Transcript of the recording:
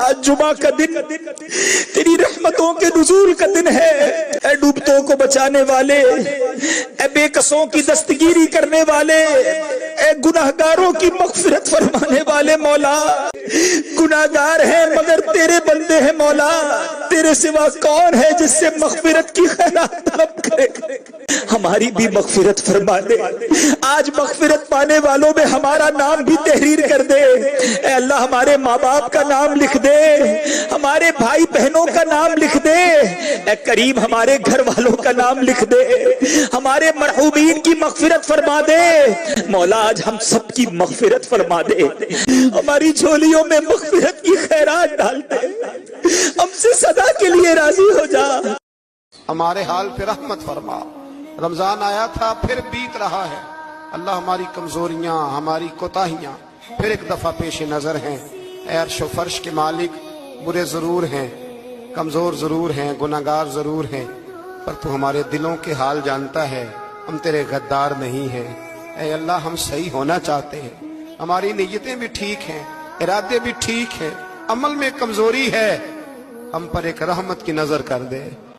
آج جمعہ کا دن تیری رحمتوں کے نزول کا دن ہے۔ اے ڈوبتوں کو بچانے والے، اے بے کسوں کی دستگیری کرنے والے، اے گناہگاروں کی مغفرت فرمانے والے مولا، گناہگار ہیں مگر تیرے بندے ہیں مولا، تیرے سوا کون ہے جس سے مغفرت کی خیرات طلب کرے؟ ہماری بھی مغفرت فرما دے۔ آج مغفرت پانے والوں میں ہمارا نام بھی تحریر کر دے۔ اے اللہ ہمارے ماں باپ کا نام لکھ دے، ہمارے بھائی بہنوں کا نام لکھ دے، اے کریم ہمارے گھر والوں کا نام لکھ دے، ہمارے مرحومین کی مغفرت فرما دے مولا۔ آج ہم سب کی مغفرت فرما دے، ہماری جھولیوں میں مغفرت کی خیرات ڈال دے، ہم سے صدا کے لیے راضی ہو جا۔ ہمارے حال پہ رحمت فرما۔ رمضان آیا تھا پھر بیت رہا ہے، اللہ ہماری کمزوریاں، ہماری کوتاہیاں پھر ایک دفعہ پیش نظر ہیں۔ اے عرش و فرش کے مالک، برے ضرور ہیں، کمزور ضرور ہیں، گناہگار ضرور ہیں، پر تو ہمارے دلوں کے حال جانتا ہے، ہم تیرے غدار نہیں ہیں۔ اے اللہ ہم صحیح ہونا چاہتے ہیں، ہماری نیتیں بھی ٹھیک ہیں، ارادے بھی ٹھیک ہیں، عمل میں کمزوری ہے، ہم پر ایک رحمت کی نظر کر دے۔